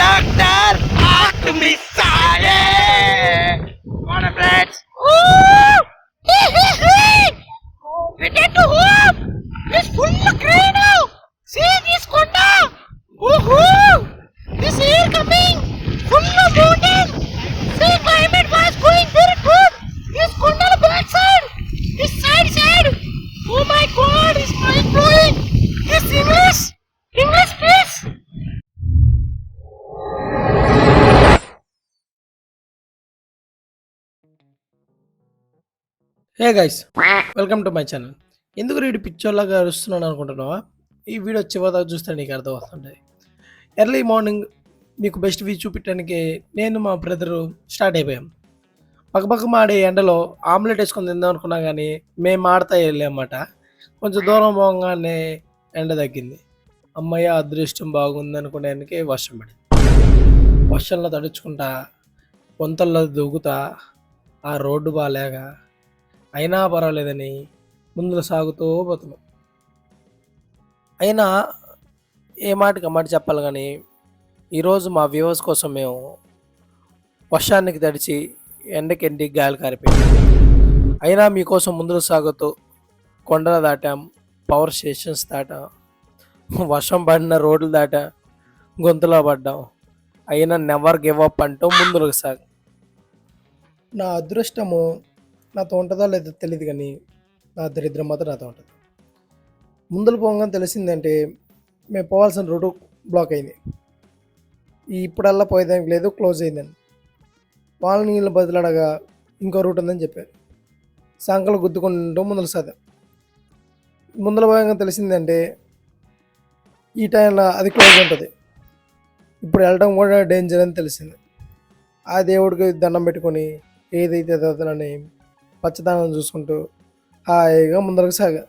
Doctor మిస్సాయే మన friends return to home. It's full of rain now. See this konda. Woohoo! This air coming. Full of mountain. See climate was going very good. This konda backside. This side. Oh my God! It's mind blowing. This English please. Hey guys, welcome to my channel. ఎందుకు వీడు పిక్చర్లాగా అరుస్తున్నాను అనుకుంటున్నావా? ఈ video చివరిదాకా చూస్తే నీకు అర్థం అవుతుంది. Early morning మీకు బెస్ట్ వ్యూ చూపించడానికి నేను మా బ్రదరు స్టార్ట్ అయిపోయాం. పక్కపక్క మాడే ఎండలో ఆమ్లెట్ వేసుకొని తిందాం అనుకున్నా కానీ మేము ఆడతా వెళ్ళామన్నమాట. కొంచెం దూరం పోగానే ఎండ తగ్గింది. అమ్మయ్య అదృష్టం బాగుంది అనుకునేందుకే వర్షం పడింది. వర్షంలో తడుచుకుంటా వంతల్లో దూకుతా ఆ రోడ్డు బాగాలేక అయినా పర్వాలేదని ముందుకు సాగుతూ పోతున్నాం. అయినా ఏ మాటకి ఆ మాట చెప్పాలి కానీ ఈరోజు మా వ్యూవర్స్ కోసం మేము వర్షానికి తడిచి ఎండకెండి గాలి కారిపోయాం. అయినా మీకోసం ముందుకు సాగుతూ కొండలు దాటాం, పవర్ స్టేషన్స్ దాటాం, వర్షం పడిన రోడ్లు దాటా, గొంతులో పడ్డాం. అయినా నెవర్ గివ్ అప్ అంటూ ముందుకు సాగు. నా అదృష్టము నాతో ఉంటుందో లేదో తెలియదు కానీ నా దరిద్రం మాత్రం నాతో ఉంటుంది. ముందుకు పోగానే తెలిసిందంటే మేము పోవాల్సిన రూటు బ్లాక్ అయింది. ఇప్పుడల్లా పోయేదానికి లేదు, క్లోజ్ అయిందని. వాళ్ళ నీళ్ళు బదులడగా ఇంకో రూట్ ఉందని చెప్పారు. సంకలు గుద్దుకుంటూ ముందుకు సాదాం. ముందుకు పోయాక తెలిసిందంటే ఈ టైంలో అది క్లోజ్ ఉంటుంది. ఇప్పుడు వెళ్ళడం కూడా డేంజర్ అని తెలిసింది. ఆ దేవుడికి దండం పెట్టుకొని ఏదైతే అదని పచ్చదనం చూసుకుంటూ హాయిగా ముందరకు సాగా.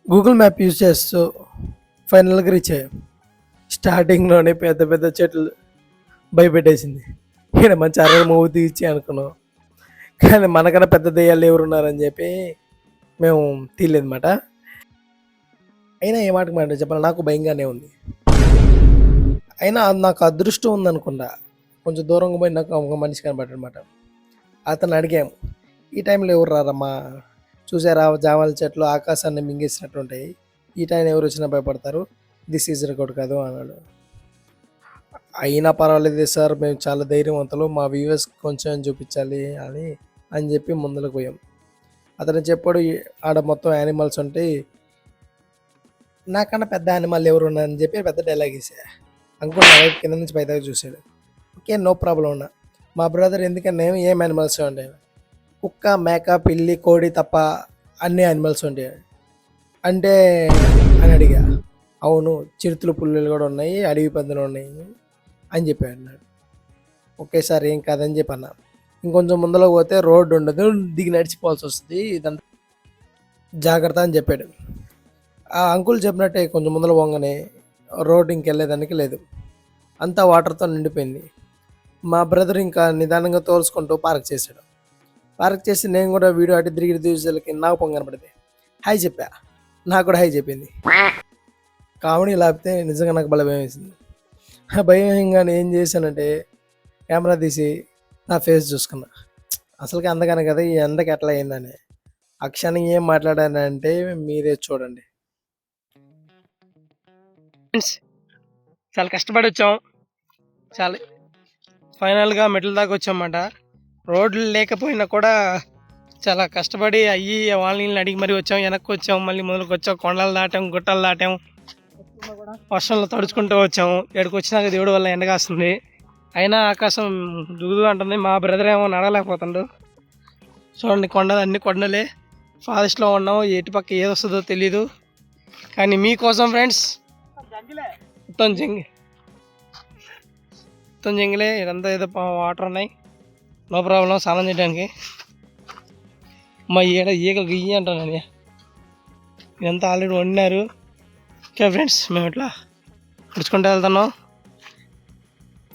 గూగుల్ మ్యాప్ యూజ్ చేస్తూ ఫైనల్గా రీచ్ అయ్యాం. స్టార్టింగ్లోనే పెద్ద పెద్ద చెట్లు భయపెట్టేసింది. ఈయన మంచి అరవై మూవీ తీర్చి అనుకున్నాం, కానీ మనకన్నా పెద్ద దెయ్యాలు ఎవరు ఉన్నారని చెప్పి మేము తీయలేదన్నమాట. అయినా ఏ మాటకు మాట చెప్పాలి, నాకు భయంగానే ఉంది. అయినా నాకు అదృష్టం ఉందనుకుండా కొంచెం దూరంగా పోయి నాకు ఒక మనిషి కనబడ్డనమాట. అతను అడిగాము, ఈ టైంలో ఎవరు రారమ్మా, చూసారా జామాల చెట్లు ఆకాశాన్ని మింగేసినట్టు ఉంటాయి, ఈ టైం ఎవరు వచ్చినా భయపడతారు, దిస్ ఈజ్ రికార్డ్ కాదు అన్నాడు. అయినా పర్వాలేదు సార్, మేము చాలా ధైర్యవంతులు, మా వ్యూవర్స్ కొంచెం చూపించాలి అని చెప్పి ముందుకు పోయాం. అతను చెప్పాడు ఆడ మొత్తం యానిమల్స్ ఉంటాయి, నాకన్నా పెద్ద యానిమల్ ఎవరు ఉన్నారని చెప్పి పెద్ద డైలాగ్ వేసా. అంకుల్ నా వైపు కింద నుంచి పైదాకా చూశాడు. ఓకే, నో ప్రాబ్లం ఉన్నా. మా బ్రదర్ ఎందుకన్నా ఏం యానిమల్స్ ఉంటాయి, కుక్క, మేక, పిల్లి, కోడి తప్ప అన్ని యానిమల్స్ ఉంటాయి అంటే అని అడిగా. అవును, చిరుతులు, పుల్లులు కూడా ఉన్నాయి, అడవి పందులు ఉన్నాయి అని చెప్పాడు అన్నాడు. ఓకే సార్, ఏం కాదని చెప్పి అన్నా. ఇంకొంచెం ముందులో పోతే రోడ్డు ఉండదు, దిగి నడిచిపోవాల్సి వస్తుంది, ఇదంతా జాగ్రత్త అని చెప్పాడు. ఆ అంకుల్ చెప్పినట్టే కొంచెం ముందర పోగానే రోడ్డు ఇంకెళ్ళేదానికి లేదు, అంతా వాటర్తో నిండిపోయింది. మా బ్రదర్ ఇంకా నిదానంగా తోలుసుకుంటూ పార్క్ చేశాడు. పార్క్ చేసి నేను కూడా వీడియో అటు తిరిగి చూసేసరికి నాకు పొంగన పడితే హాయ్ చెప్పా, నాకు కూడా హాయ్ చెప్పింది. కామెడీ లేకపోతే నిజంగా నాకు భయం వేసింది. భయంగానే ఏం చేశానంటే కెమెరా తీసి నా ఫేస్ చూసుకున్నా. అసలుకి అందగానే కదా ఈ ఎండకి ఎట్లా అయిందని. ఆ క్షణం ఏం మాట్లాడానంటే మీరే చూడండి. చాలా కష్టపడి వచ్చాం, చాలా ఫైనల్గా మెట్ల దాకా వచ్చామన్నమాట. రోడ్లు లేకపోయినా కూడా చాలా కష్టపడి అయ్యి వాళ్ళ నీళ్ళని అడిగి మరీ వచ్చాం, వెనక్కి వచ్చాం, మళ్ళీ మొదలుకు వచ్చాం, కొండలు దాటాం, గుట్టలు దాటాం, వర్షంలో తడుచుకుంటూ వచ్చాము. ఎక్కడికి వచ్చినాక దేవుడి వల్ల ఎండగాస్తుంది, అయినా ఆకాశం దుగుదు అంటుంది. మా బ్రదర్ ఏమో నడలేకపోతుండు. చూడండి, కొండలు అన్ని కొండలే, ఫారెస్ట్లో ఉన్నాం, ఎటు పక్క ఏది వస్తుందో తెలీదు. కానీ మీకోసం ఫ్రెండ్స్ మొత్తం జంగిలే, ఇదంతా ఏదో వాటర్ ఉన్నాయి, నో ప్రాబ్లం స్నానం చేయడానికి. మా ఈగలు గియ్యి అంటాను, ఇదంతా ఆల్రెడీ వండినారు. ఓకే ఫ్రెండ్స్, మేము ఇట్లా నడుచుకుంటూ వెళ్తున్నాం.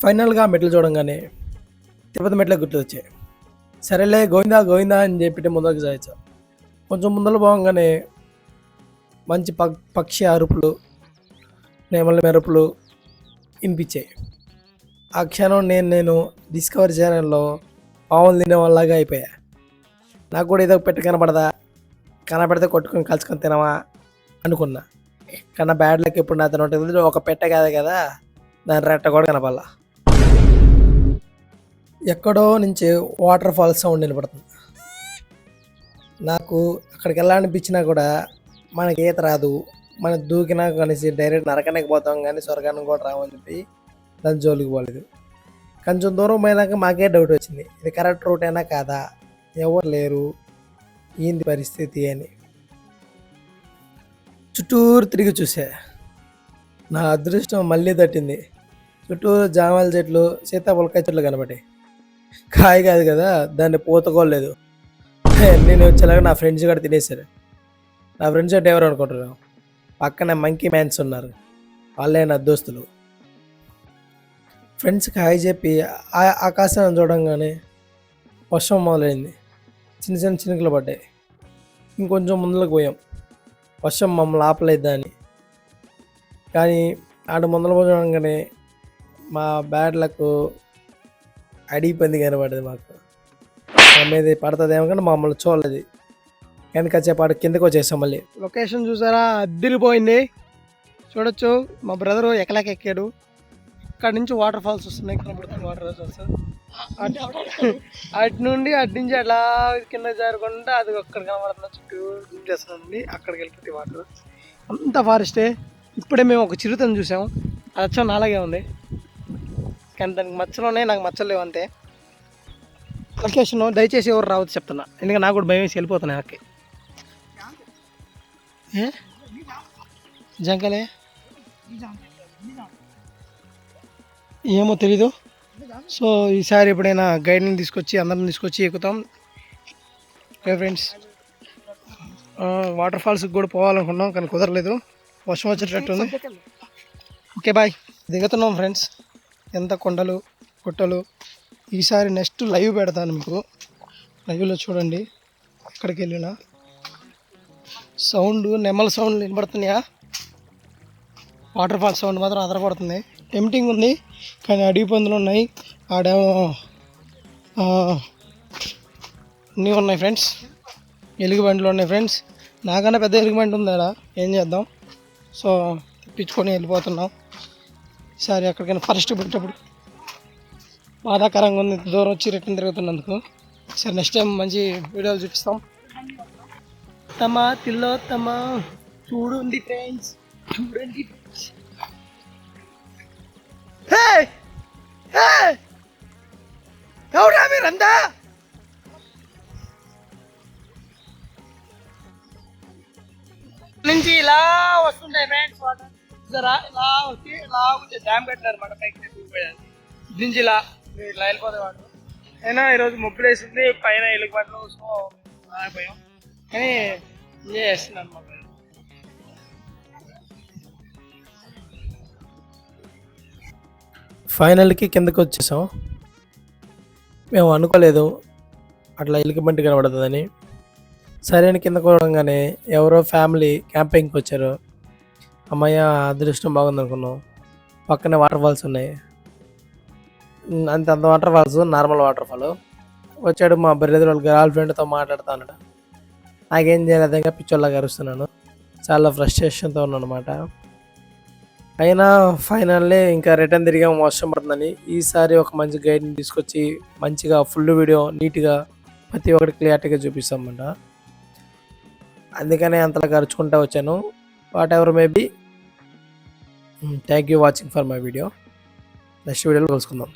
ఫైనల్గా మెట్లు చూడంగానే తిరుపతి మెట్లే గుర్తు వచ్చాయి. సరేలే గోవిందా అని చెప్పి ముందుకు సాగించాం. కొంచెం ముందర పోగానే మంచి పక్షి అరుపులు, నేమల మెరుపులు, వినిపించాయి. ఆ క్షణం నేను డిస్కవరీ ఛానల్లో పావులు తినే వాళ్ళలాగా అయిపోయా. నాకు కూడా ఏదో పెట్టి కనపడితే కొట్టుకొని కలుసుకొని తినవా అనుకున్నా. కన్నా బ్యాడ్ లక్ ఎప్పుడు నాతో ఉంటుంది. ఒక పెట్ట కాదు కదా, దాని రెట్ట కూడా కనపడాల. ఎక్కడో నుంచి వాటర్ ఫాల్స్ సౌండ్ వినపడుతుంది. నాకు అక్కడికి వెళ్ళాలనిపించినా కూడా మనకి ఈత రాదు, మనం దూకినా కలిసి డైరెక్ట్ నరకానికి పోతాం కానీ స్వర్గానికి కూడా రావని చెప్పి దాని జోలికి పోలేదు. కొంచెం దూరం పోయినాక మాకే డౌట్ వచ్చింది, ఇది కరెక్ట్ రూట్ అయినా కాదా, ఎవరు లేరు, ఏంది పరిస్థితి అని. చుట్టూరు తిరిగి చూసా. నా అదృష్టం మళ్ళీ తట్టింది. చుట్టూరు జామాల చెట్లు, సీతాఫలకాయ చెట్లు కనబడి, కాయ కాదు కదా, దాన్ని పూతకోలేదు. నేను వచ్చేలాగా నా ఫ్రెండ్స్ కూడా తినేశారు. నా ఫ్రెండ్స్ అంటే ఎవరు అనుకుంటున్నాను, పక్కన మంకీ మ్యాన్స్ ఉన్నారు, వాళ్ళే నా దోస్తులు. ఫ్రెండ్స్కి హాయ్ చెప్పి ఆకాశాన్ని చూడంగానే వర్షం మొదలైంది. చిన్న చిన్న చినుకులు పడ్డాయి. ఇంకొంచెం ముందుకు పోయాం, వర్షం మమ్మల్ని ఆపలేదు అని. కానీ ఆడ ముందర చూడంగానే మా బ్యాడ్ లక్ అడిగిపోయింది కనబడింది. మాకు మా మీద పడుతుందేమో కానీ మమ్మల్ని చూడలేదు. కానీ కాసేపాటు కిందకు వచ్చేసాం. మళ్ళీ లొకేషన్ చూసారా, అద్దరిపోయింది. చూడొచ్చు మా బ్రదరు ఎక్కలేకెక్కాడు. ఇక్కడ నుంచి వాటర్ ఫాల్స్ వస్తున్నాయి, కనబడుతుంది వాటర్ ఫాల్స్. అటు నుంచి అట్లా కింద జారకుండా అది అక్కడ కనబడుతున్న చుట్టూ జూమ్ చేస్తుంది, అక్కడికి వెళ్ళిపోతే వాటర్ అంత ఫారెస్టే. ఇప్పుడే మేము ఒక చిరుతను చూసాము, అది వచ్చాము నాలాగే ఉంది, కానీ దానికి మచ్చలు ఉన్నాయి, నాకు మచ్చలు లేవు అంతే. లొకేషన్ దయచేసి ఎవరు రావద్దు చెప్తున్నా, ఎందుకంటే నాకు కూడా భయం వేసి వెళ్ళిపోతున్నాయి నాకు. జంకలే ఏమో తెలీదు. సో ఈసారి ఎప్పుడైనా గైడ్ని తీసుకొచ్చి అందరిని తీసుకొచ్చి ఎక్కుతాం. ఓకే ఫ్రెండ్స్, వాటర్ ఫాల్స్కి కూడా పోవాలనుకున్నాం కానీ కుదరలేదు, వర్షం వచ్చేటట్టుంది. ఓకే బాయ్, దిగుతున్నాం ఫ్రెండ్స్. ఎంత కొండలు గుట్టలు. ఈసారి నెక్స్ట్ లైవ్ పెడతాను మీకు, లైవ్లో చూడండి. ఎక్కడికి వెళ్ళినా సౌండ్, నెమ్మల సౌండ్ వినబడుతున్నాయా, వాటర్ ఫాల్స్ సౌండ్ మాత్రం అదరపడుతుంది. టెంప్టింగ్ ఉంది కానీ అడవి పందులు ఉన్నాయి, ఆడేమో అన్నీ ఉన్నాయి ఫ్రెండ్స్, ఎలుగుబండ్లు ఉన్నాయి ఫ్రెండ్స్. నాకన్నా పెద్ద ఎలుగుబండి ఉంది ఆడ, ఏం చేద్దాం. సో తెప్పించుకొని వెళ్ళిపోతున్నాం. ఈసారి ఎక్కడికైనా ఫస్ట్ పెట్టేటప్పుడు బాధాకరంగా ఉంది, ఇంత దూరం వచ్చి రిటర్న్ తిరుగుతున్నందుకు. సరే నెక్స్ట్ టైం మంచి వీడియోలు చూపిస్తాం. తిల్లోత్తమ చూడండి ఫ్రెండ్స్, చూడండి. ఎవరా మీరంతా? నుంచి ఇలా వస్తుంటాయి ఫ్రెండ్స్ వాటర్. ఇలా వచ్చి ఇలా డ్యామ్ పెట్టినారు మాట పైకి నుంచి ఇలా వెళ్ళిపోతాయి వాటర్. అయినా ఈరోజు ముగ్గులు వేసింది పైన ఎలుగుబండ్లు, సో ఆగిపోయాం. కానీ ఎంజాయ్ చేస్తున్నాను మా ఫ్రెండ్. ఫైనల్కి కిందకి వచ్చేసాం. మేము అనుకోలేదు అట్లా ఎలుగుబంటి కనబడుతుందని. సరే అని కిందకు పోవడంగానే ఎవరో ఫ్యామిలీ క్యాంపింగ్కి వచ్చారు. అమ్మయ్య అదృష్టం బాగుంది అనుకున్నాం. పక్కనే వాటర్ ఫాల్స్ ఉన్నాయి, అంత water falls, normal water fall. వచ్చాడు మా బ్రదర్ వాళ్ళ గర్ల్ ఫ్రెండ్తో మాట్లాడుతూ ఉన్నాడు. నాకేం చేయాలి అదేగా పిచ్చోళ్ళగా అరుస్తున్నాను, చాలా ఫ్రస్ట్రేషన్తో ఉన్నాను అనమాట. అయినా ఫైనల్లీ ఇంకా రిటర్న్ తిరిగా వర్షం పడుతుందని ఈసారి ఒక మంచి గైడ్ని తీసుకొచ్చి మంచిగా ఫుల్ వీడియో నీట్గా ప్రతి ఒక్కటి క్లియారిటీగా చూపిస్తామన్నమాట. అందుకనే అంతలా ఖర్చుకుంటూ వచ్చాను. What ever maybe. Thank you watching for my video. Next వీడియోలో కలుసుకుందాం.